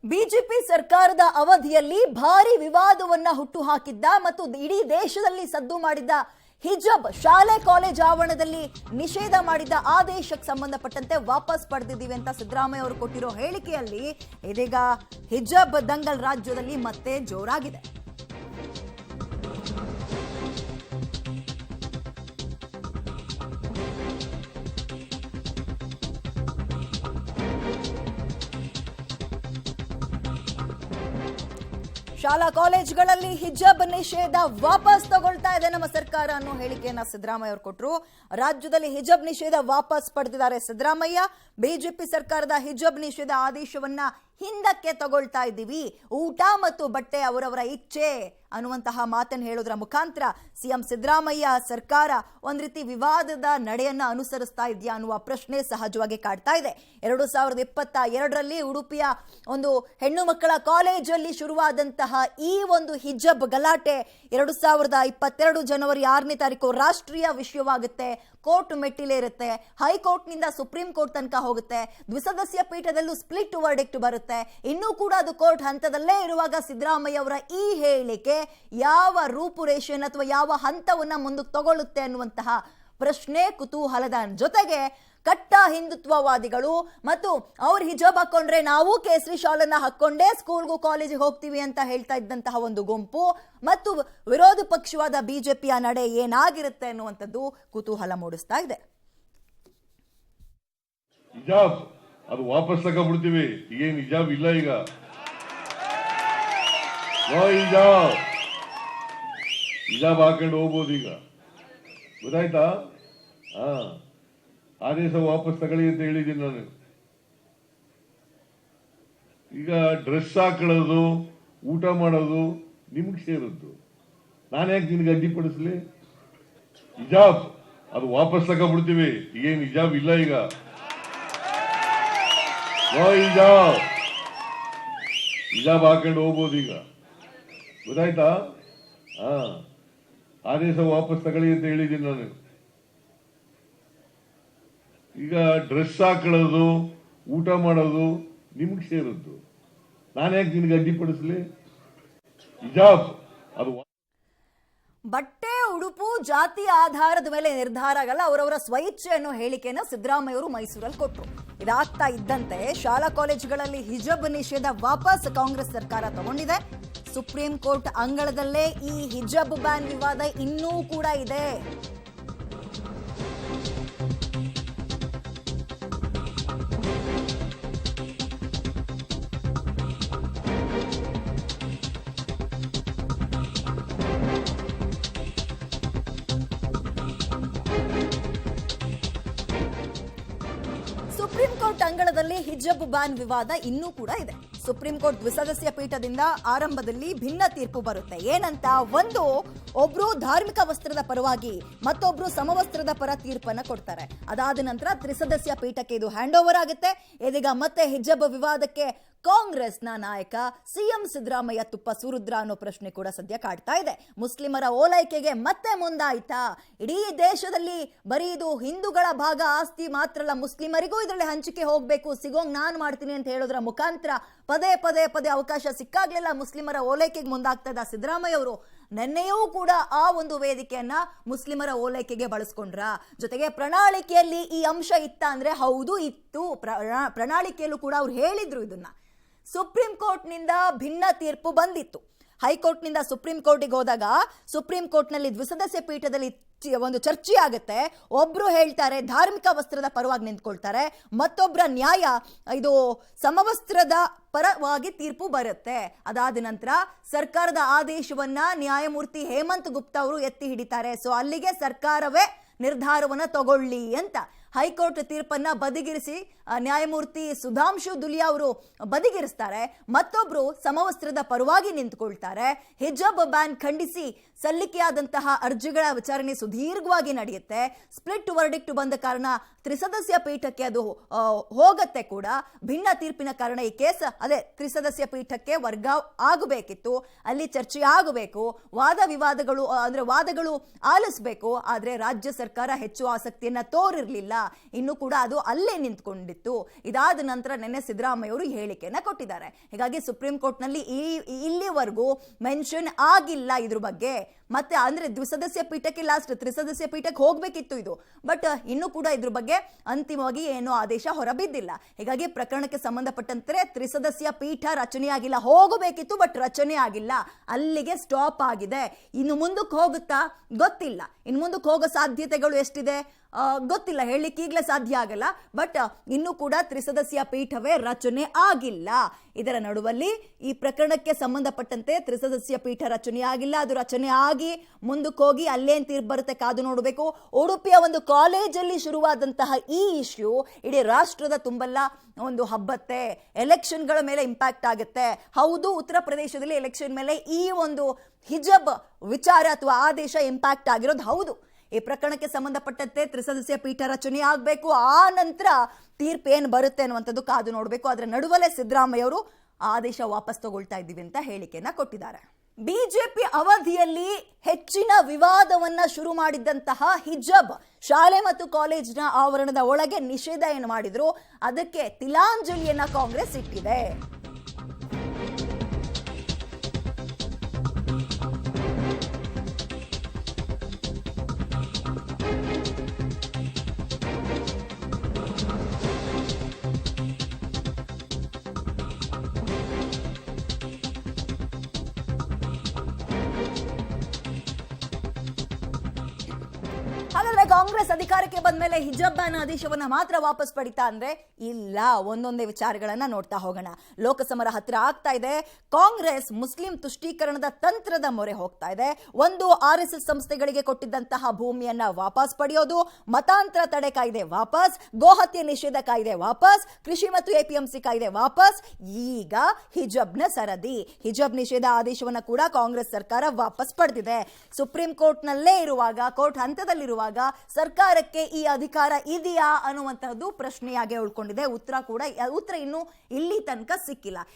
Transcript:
BJP ಸರ್ಕಾರದ ಅವಧಿಯಲ್ಲಿ ಭಾರಿ ವಿವಾದವನ್ನ ಹುಟ್ಟುಹಾಕಿದ್ದ ಮತ್ತು ಇಡೀ ದೇಶದಲ್ಲಿ ಸದ್ದು ಮಾಡಿದ್ದ ಹಿಜಾಬ್ ಶಾಲೆ ಕಾಲೇಜ್ ಆವರಣದಲ್ಲಿ ನಿಷೇಧ ಮಾಡಿದ್ದ ಆದೇಶಕ್ಕೆ ಸಂಬಂಧಪಟ್ಟಂತೆ ವಾಪಸ್ ಪಡೆದಿದ್ದೀವಿ ಅಂತ ಸಿದ್ದರಾಮಯ್ಯ ಅವರು ಕೊಟ್ಟಿರೋ ಹೇಳಿಕೆಯಲ್ಲಿ ಇದೀಗ ಹಿಜಾಬ್ ದಂಗಲ್ ರಾಜ್ಯದಲ್ಲಿ ಮತ್ತೆ ಜೋರಾಗಿದೆ. ಶಾಲಾ ಕಾಲೇಜುಗಳಲ್ಲಿ ಹಿಜಾಬ್ ನಿಷೇಧ ವಾಪಸ್ ತಗೊಳ್ತಾ ಇದೆ ನಮ್ಮ ಸರ್ಕಾರ ಅನ್ನೋ ಹೇಳಿಕೆಯನ್ನ ಸಿದ್ದರಾಮಯ್ಯ ಅವರು ಕೊಟ್ಟರು. ರಾಜ್ಯದಲ್ಲಿ ಹಿಜಾಬ್ ನಿಷೇಧ ವಾಪಸ್ ಪಡೆದಿದ್ದಾರೆ ಸಿದ್ದರಾಮಯ್ಯ. ಬಿಜೆಪಿ ಸರ್ಕಾರದ ಹಿಜಾಬ್ ನಿಷೇಧ ಆದೇಶವನ್ನ ಹಿಂದಕ್ಕೆ ತಗೊಳ್ತಾ ಇದ್ದೀವಿ, ಊಟ ಮತ್ತು ಬಟ್ಟೆ ಅವರವರ ಇಚ್ಛೆ ಅನ್ನುವಂತಹ ಮಾತನ್ನು ಹೇಳೋದ್ರ ಮುಖಾಂತರ ಸಿಎಂ ಸಿದ್ದರಾಮಯ್ಯ ಸರ್ಕಾರ ಒಂದ್ ರೀತಿ ವಿವಾದದ ನಡೆಯನ್ನ ಅನುಸರಿಸ್ತಾ ಇದೆಯಾ ಅನ್ನುವ ಪ್ರಶ್ನೆ ಸಹಜವಾಗಿ ಕಾಡ್ತಾ ಇದೆ. 2022ರಲ್ಲಿ ಉಡುಪಿಯ ಒಂದು ಹೆಣ್ಣು ಮಕ್ಕಳ ಕಾಲೇಜಲ್ಲಿ ಶುರುವಾದಂತಹ ಈ ಒಂದು ಹಿಜಾಬ್ ಗಲಾಟೆ 2022 ಜನವರಿ 6ನೇ ತಾರೀಕು ರಾಷ್ಟ್ರೀಯ ವಿಷಯವಾಗುತ್ತೆ. ಕೋರ್ಟ್ ಮೆಟ್ಟಿಲೇರುತ್ತೆ, ಹೈಕೋರ್ಟ್ನಿಂದ ಸುಪ್ರೀಂ ಕೋರ್ಟ್ ತನಕ ಹೋಗುತ್ತೆ, ದ್ವಿಸದಸ್ಯ ಪೀಠದಲ್ಲೂ ಸ್ಪ್ಲಿಟ್ ವರ್ಡಿಕ್ಟ್ ಬರುತ್ತೆ. ಇನ್ನೂ ಕೂಡ ಅದು ಕೋರ್ಟ್ ಹಂತದಲ್ಲೇ ಇರುವಾಗ ಸಿದ್ದರಾಮಯ್ಯ ಅವರ ಈ ಹೇಳಿಕೆ ಯಾವ ರೂಪುರೇಷೆಯನ್ನು ಅಥವಾ ಯಾವ ಹಂತವನ್ನ ಮುಂದಕ್ಕೆ ತಗೊಳ್ಳುತ್ತೆ ಅನ್ನುವಂತಹ ಪ್ರಶ್ನೆ ಕುತೂಹಲದ ಜೊತೆಗೆ ಕಟ್ಟ ಹಿಂದುತ್ವವಾದಿಗಳು ಮತ್ತು ಅವ್ರು ಹಿಜಾಬ್ ಹಾಕೊಂಡ್ರೆ ನಾವು ಕೇಸರಿ ಶಾಲನ್ನ ಹಾಕೊಂಡೇ ಸ್ಕೂಲ್ಗೂ ಕಾಲೇಜಿಗೆ ಹೋಗ್ತೀವಿ ಅಂತ ಹೇಳ್ತಾ ಇದ್ದಂತಹ ಒಂದು ಗುಂಪು ಮತ್ತು ವಿರೋಧ ಪಕ್ಷವಾದ ಬಿಜೆಪಿಯ ನಡೆ ಏನಾಗಿರುತ್ತೆ ಅನ್ನುವಂಥದ್ದು ಕುತೂಹಲ ಮೂಡಿಸ್ತಾ ಇದೆ. ಹಿಜಾಬ್ ಅದು ವಾಪಸ್ ತಗೊಂಡ್ಬಿಡ್ತೀವಿ, ಏನ್ ಹಿಜಾಬ್ ಇಲ್ಲ ಈಗ. ಹಿಜಾಬ್ ಹಾಕೊಂಡು ಹೋಗ್ಬೋದು ಈಗ, ಗೊತ್ತಾಯ್ತಾ? ಆದೇಶ ವಾಪಸ್ ತಗೊಳ್ಳಿ ಅಂತ ಹೇಳಿದ್ದೀನಿ ನಾನು. ಈಗ ಡ್ರೆಸ್ ಹಾಕೊಳ್ಳೋದು ಊಟ ಮಾಡೋದು ನಿಮ್ಗೆ ಸೇರದ್ದು, ನಾನು ಯಾಕೆ ನಿನ್ಗೆ ಅಡ್ಡಿಪಡಿಸ್ಲಿ? ಹಿಜಾಬ್ ಅದು ವಾಪಸ್ ತಗೊಂಡ್ಬಿಡ್ತೀವಿ, ಏನ್ ಹಿಜಾಬ್ ಇಲ್ಲ ಈಗ. ಹಿಜಾಬ್ ಹಾಕೊಂಡು ಹೋಗ್ಬೋದು ಈಗ, ಗೊತ್ತಾಯ್ತಾ? ಆದೇಶ ವಾಪಸ್ ತಗೊಳ್ಳಿ ಅಂತ ಹೇಳಿದ್ದೀನಿ ನಾನು. ಈಗ ಡ್ರೆಸ್ ಹಾಕೊಳ್ಳೋದು ಊಟ ಮಾಡೋದು ನಿಮ್ಗೆ ಸೇರದ್ದು, ನಾನು ಯಾಕೆ ನಿನ್ಗೆ ಅಡ್ಡಿಪಡಿಸ್ಲಿ? ಹಿಜಾಬ್ ಅದು ಬಟ್ಟೆ ಉಡುಪು ಜಾತಿ ಆಧಾರದ ಮೇಲೆ ನಿರ್ಧಾರ ಆಗಲ್ಲ, ಅವರವರ ಸ್ವಇಚ್ಛೆ ಅನ್ನೋ ಹೇಳಿಕೆಯನ್ನು ಸಿದ್ದರಾಮಯ್ಯ ಅವರು ಮೈಸೂರಲ್ಲಿ ಕೊಟ್ಟರು. ಇದಾಗ್ತಾ ಇದ್ದಂತೆ ಶಾಲಾ ಕಾಲೇಜುಗಳಲ್ಲಿ ಹಿಜಾಬ್ ನಿಷೇಧ ವಾಪಸ್ ಕಾಂಗ್ರೆಸ್ ಸರ್ಕಾರ ತಗೊಂಡಿದೆ. ಸುಪ್ರೀಂ ಕೋರ್ಟ್ ಅಂಗಳದಲ್ಲೇ ಈ ಹಿಜಾಬ್ ಬ್ಯಾನ್ ವಿವಾದ ಇನ್ನೂ ಕೂಡ ಇದೆ. ಸುಪ್ರೀಂ ಕೋರ್ಟ್ ಅಂಗಳದಲ್ಲಿ ಹಿಜಾಬ್ ಬ್ಯಾನ್ ವಿವಾದ ಇನ್ನೂ ಕೂಡ ಇದೆ. ಸುಪ್ರೀಂ ಕೋರ್ಟ್ ದ್ವಿಸದಸ್ಯ ಪೀಠದಿಂದ ಆರಂಭದಲ್ಲಿ ಭಿನ್ನ ತೀರ್ಪು ಬರುತ್ತೆ. ಏನಂತ, ಒಬ್ರು ಧಾರ್ಮಿಕ ವಸ್ತ್ರದ ಪರವಾಗಿ ಮತ್ತೊಬ್ರು ಸಮವಸ್ತ್ರದ ಪರ ತೀರ್ಪನ್ನ ಕೊಡ್ತಾರೆ. ಅದಾದ ನಂತರ ತ್ರಿಸದಸ್ಯ ಪೀಠಕ್ಕೆ ಇದು ಹ್ಯಾಂಡ್ ಓವರ್ ಆಗುತ್ತೆ. ಇದೀಗ ಮತ್ತೆ ಹಿಜಾಬ್ ವಿವಾದಕ್ಕೆ ಕಾಂಗ್ರೆಸ್ನ ನಾಯಕ ಸಿಎಂ ಸಿದ್ದರಾಮಯ್ಯ ತುಪ್ಪ ಸುರಿದ್ರ ಅನ್ನೋ ಪ್ರಶ್ನೆ ಕೂಡ ಸದ್ಯ ಕಾಡ್ತಾ ಇದೆ. ಮುಸ್ಲಿಮರ ಓಲೈಕೆಗೆ ಮತ್ತೆ ಮುಂದಾಯ್ತಾ? ಇಡೀ ದೇಶದಲ್ಲಿ ಬರೀ ಇದು ಹಿಂದೂಗಳ ಭಾಗ ಆಸ್ತಿ ಮಾತ್ರ ಅಲ್ಲ, ಮುಸ್ಲಿಮರಿಗೂ ಇದರಲ್ಲಿ ಹಂಚಿಕೆ ಹೋಗ್ಬೇಕು, ಸಿಗೋಂಗ್ ನಾನ್ ಮಾಡ್ತೀನಿ ಅಂತ ಹೇಳೋದ್ರ ಮುಖಾಂತರ ಪದೇ ಪದೇ ಪದೇ ಅವಕಾಶ ಸಿಕ್ಕಾಗ್ಲೆಲ್ಲ ಮುಸ್ಲಿಮರ ಓಲೈಕೆಗೆ ಮುಂದಾಗ್ತಾ ಇದ್ದ ಸಿದ್ದರಾಮಯ್ಯ ಅವರು ನಿನ್ನೆಯೂ ಕೂಡ ಆ ಒಂದು ವೇದಿಕೆಯನ್ನ ಮುಸ್ಲಿಮರ ಓಲೈಕೆಗೆ ಬಳಸ್ಕೊಂಡ್ರ. ಜೊತೆಗೆ ಪ್ರಣಾಳಿಕೆಯಲ್ಲಿ ಈ ಅಂಶ ಇತ್ತ ಅಂದ್ರೆ ಹೌದು ಇತ್ತು, ಪ್ರಣಾಳಿಕೆಯಲ್ಲೂ ಕೂಡ ಅವ್ರು ಹೇಳಿದ್ರು ಇದನ್ನ. ಸುಪ್ರೀಂ ಕೋರ್ಟ್ನಿಂದ ಭಿನ್ನ ತೀರ್ಪು ಬಂದಿತ್ತು. ಹೈಕೋರ್ಟ್ನಿಂದ ಸುಪ್ರೀಂ ಕೋರ್ಟಿಗೆ ಹೋದಾಗ ಸುಪ್ರೀಂ ಕೋರ್ಟ್ನಲ್ಲಿ ದ್ವಿಸದಸ್ಯ ಪೀಠದಲ್ಲಿ ಒಂದು ಚರ್ಚೆ ಆಗುತ್ತೆ. ಒಬ್ರು ಹೇಳ್ತಾರೆ ಧಾರ್ಮಿಕ ವಸ್ತ್ರದ ಪರವಾಗಿ ನಿಂತ್ಕೊಳ್ತಾರೆ, ಮತ್ತೊಬ್ಬರ ನ್ಯಾಯ ಇದು ಸಮವಸ್ತ್ರದ ಪರವಾಗಿ ತೀರ್ಪು ಬರುತ್ತೆ. ಅದಾದ ನಂತರ ಸರ್ಕಾರದ ಆದೇಶವನ್ನ ನ್ಯಾಯಮೂರ್ತಿ ಹೇಮಂತ್ ಗುಪ್ತಾ ಅವರು ಎತ್ತಿ ಹಿಡಿತಾರೆ. ಸೊ ಅಲ್ಲಿಗೆ ಸರ್ಕಾರವೇ ನಿರ್ಧಾರವನ್ನ ತಗೊಳ್ಳಿ ಅಂತ ಹೈಕೋರ್ಟ್ ತೀರ್ಪನ್ನ ಬದಿಗಿರಿಸಿ ನ್ಯಾಯಮೂರ್ತಿ ಸುಧಾಂಶು ದುಲಿಯಾ ಅವರು ಬದಿಗಿರಿಸ್ತಾರೆ. ಮತ್ತೊಬ್ರು ಸಮವಸ್ತ್ರದ ಪರವಾಗಿ ನಿಂತುಕೊಳ್ತಾರೆ. ಹಿಜಾಬ್ ಬ್ಯಾನ್ ಖಂಡಿಸಿ ಸಲ್ಲಿಕೆಯಾದಂತಹ ಅರ್ಜಿಗಳ ವಿಚಾರಣೆ ಸುದೀರ್ಘವಾಗಿ ನಡೆಯುತ್ತೆ. ಸ್ಪ್ಲಿಟ್ ವರ್ಡಿಕ್ಟ್ ಬಂದ ಕಾರಣ ತ್ರಿಸದಸ್ಯ ಪೀಠಕ್ಕೆ ಅದು ಹೋಗತ್ತೆ ಕೂಡ. ಭಿನ್ನ ತೀರ್ಪಿನ ಕಾರಣ ಈ ಕೇಸ್ ತ್ರಿಸದಸ್ಯ ಪೀಠಕ್ಕೆ ವರ್ಗ ಆಗಬೇಕಿತ್ತು, ಅಲ್ಲಿ ಚರ್ಚೆ ಆಗಬೇಕು, ವಾದಗಳು ಆಲಿಸಬೇಕು. ಆದ್ರೆ ರಾಜ್ಯ ಸರ್ಕಾರ ಹೆಚ್ಚು ಆಸಕ್ತಿಯನ್ನ ತೋರಿರಲಿಲ್ಲ. ಇನ್ನು ಕೂಡ ಅದು ಅಲ್ಲೇ ನಿಂತ್ಕೊಂಡಿತ್ತು. ಇದಾದ ನಂತರ ನಿನ್ನೆ ಸಿದ್ದರಾಮಯ್ಯ ಅವರು ಹೇಳಿಕೆಯನ್ನ ಕೊಟ್ಟಿದ್ದಾರೆ. ಹೀಗಾಗಿ ಸುಪ್ರೀಂ ಕೋರ್ಟ್ ನಲ್ಲಿ ಇಲ್ಲಿವರೆಗೂ ಮೆನ್ಷನ್ ಆಗಿಲ್ಲ ಇದ್ರ ಬಗ್ಗೆ. ಮತ್ತೆ ಅಂದ್ರೆ ದ್ವಿಸದಸ್ಯ ಪೀಠಕ್ಕೆ ಲಾಸ್ಟ್ ತ್ರಿಸದಸ್ಯ ಪೀಠಕ್ಕೆ ಹೋಗ್ಬೇಕಿತ್ತು ಇದು, ಬಟ್ ಇನ್ನು ಕೂಡ ಇದ್ರ ಬಗ್ಗೆ ಅಂತಿಮವಾಗಿ ಏನು ಆದೇಶ ಹೊರಬಿದ್ದಿಲ್ಲ. ಹೀಗಾಗಿ ಪ್ರಕರಣಕ್ಕೆ ಸಂಬಂಧಪಟ್ಟಂತೆ ತ್ರಿಸದಸ್ಯ ಪೀಠ ರಚನೆಯಾಗಿಲ್ಲ. ಹೋಗಬೇಕಿತ್ತು ಬಟ್ ರಚನೆ ಆಗಿಲ್ಲ, ಅಲ್ಲಿಗೆ ಸ್ಟಾಪ್ ಆಗಿದೆ. ಇನ್ನು ಮುಂದಕ್ಕೆ ಹೋಗುತ್ತಾ ಗೊತ್ತಿಲ್ಲ. ಇನ್ನು ಮುಂದಕ್ಕೆ ಹೋಗೋ ಸಾಧ್ಯತೆಗಳು ಎಷ್ಟಿದೆ ಗೊತ್ತಿಲ್ಲ, ಹೇಳಲಿಕ್ಕೆ ಈಗಲೇ ಸಾಧ್ಯ ಆಗಲ್ಲ. ಬಟ್ ಇನ್ನೂ ಕೂಡ ತ್ರಿಸದಸ್ಯ ಪೀಠವೇ ರಚನೆ ಆಗಿಲ್ಲ. ಇದರ ನಡುವಲ್ಲಿ ಈ ಪ್ರಕರಣಕ್ಕೆ ಸಂಬಂಧಪಟ್ಟಂತೆ ತ್ರಿಸದಸ್ಯ ಪೀಠ ರಚನೆ ಆಗಿಲ್ಲ. ಅದು ರಚನೆ ಆಗಿ ಮುಂದಕ್ಕೆ ಹೋಗಿ ಅಲ್ಲೇನ್ ತೀರ್ಪು ಬರುತ್ತೆ ಕಾದು ನೋಡಬೇಕು. ಉಡುಪಿಯ ಒಂದು ಕಾಲೇಜಲ್ಲಿ ಶುರುವಾದಂತಹ ಈ ಇಶ್ಯೂ ಇಡೀ ರಾಷ್ಟ್ರದ ತುಂಬೆಲ್ಲ ಒಂದು ಹಬ್ಬತ್ತೆ, ಎಲೆಕ್ಷನ್ಗಳ ಮೇಲೆ ಇಂಪ್ಯಾಕ್ಟ್ ಆಗುತ್ತೆ. ಹೌದು, ಉತ್ತರ ಪ್ರದೇಶದಲ್ಲಿ ಎಲೆಕ್ಷನ್ ಮೇಲೆ ಈ ಒಂದು ಹಿಜಬ್ ವಿಚಾರ ಅಥವಾ ಆದೇಶ ಇಂಪ್ಯಾಕ್ಟ್ ಆಗಿರೋದು ಹೌದು. ಈ ಪ್ರಕರಣಕ್ಕೆ ಸಂಬಂಧಪಟ್ಟಂತೆ ತ್ರಿಸದಸ್ಯ ಪೀಠ ರಚನೆ ಆಗಬೇಕು, ಆ ನಂತರ ತೀರ್ಪು ಏನು ಬರುತ್ತೆ ಅನ್ನುವಂಥದ್ದು ಕಾದು ನೋಡಬೇಕು. ಅದರ ನಡುವಲ್ಲೇ ಸಿದ್ದರಾಮಯ್ಯ ಅವರು ಆದೇಶ ವಾಪಸ್ ತಗೊಳ್ತಾ ಇದ್ದೀವಿ ಅಂತ ಹೇಳಿಕೆಯನ್ನ ಕೊಟ್ಟಿದ್ದಾರೆ. ಬಿಜೆಪಿ ಅವಧಿಯಲ್ಲಿ ಹೆಚ್ಚಿನ ವಿವಾದವನ್ನ ಶುರು ಮಾಡಿದ್ದಂತಹ ಹಿಜಬ್ ಶಾಲೆ ಮತ್ತು ಕಾಲೇಜಿನ ಆವರಣದ ಒಳಗೆ ನಿಷೇಧ ಏನು ಮಾಡಿದ್ರು, ಅದಕ್ಕೆ ತಿಲಾಂಜಲಿಯನ್ನ ಕಾಂಗ್ರೆಸ್ ಇಟ್ಟಿದೆ. ಹಾಗಾದ್ರೆ ಕಾಂಗ್ರೆಸ್ ಅಧಿಕಾರಕ್ಕೆ ಬಂದ ಮೇಲೆ ಹಿಜಬ್ ಬ್ಯಾನ್ ಆದೇಶವನ್ನ ಮಾತ್ರ ವಾಪಸ್ ಪಡಿತಾ ಅಂದ್ರೆ ಇಲ್ಲ. ಒಂದೊಂದೇ ವಿಚಾರಗಳನ್ನ ನೋಡ್ತಾ ಹೋಗೋಣ. ಲೋಕಸಮರ ಹತ್ತಿರ ಆಗ್ತಾ ಇದೆ. ಕಾಂಗ್ರೆಸ್ ಮುಸ್ಲಿಂ ತುಷ್ಟೀಕರಣದ ತಂತ್ರದ ಮೊರೆ ಹೋಗ್ತಾ ಇದೆ. ಒಂದು RSS ಸಂಸ್ಥೆಗಳಿಗೆ ಕೊಟ್ಟಿದ್ದಂತಹ ಭೂಮಿಯನ್ನ ವಾಪಸ್ ಪಡೆಯೋದು, ಮತಾಂತರ ತಡೆ ಕಾಯ್ದೆ ವಾಪಸ್, ಗೋಹತ್ಯೆ ನಿಷೇಧ ಕಾಯ್ದೆ ವಾಪಸ್, ಕೃಷಿ ಮತ್ತು APMC ಕಾಯ್ದೆ ವಾಪಸ್, ಈಗ ಹಿಜಬ್ನ ಸರದಿ. ಹಿಜಬ್ ನಿಷೇಧ ಆದೇಶವನ್ನ ಕೂಡ ಕಾಂಗ್ರೆಸ್ ಸರ್ಕಾರ ವಾಪಸ್ ಪಡೆದಿದೆ. ಸುಪ್ರೀಂ ಕೋರ್ಟ್ ನಲ್ಲೇ ಇರುವಾಗ, ಕೋರ್ಟ್ ಹಂತದಲ್ಲಿರುವಾಗ ಸರ್ಕಾರಕ್ಕೆ ಈ ಅಧಿಕಾರ ಇದೆಯಾ ಅನ್ನುವಂತಹದ್ದು ಪ್ರಶ್ನೆಯಾಗಿ ಉಳ್ಕೊಂಡಿದೆ. ಉತ್ತರ ಇನ್ನೂ ಇಲ್ಲಿ ತನಕ ಸಿಕ್ಕಿಲ್ಲ.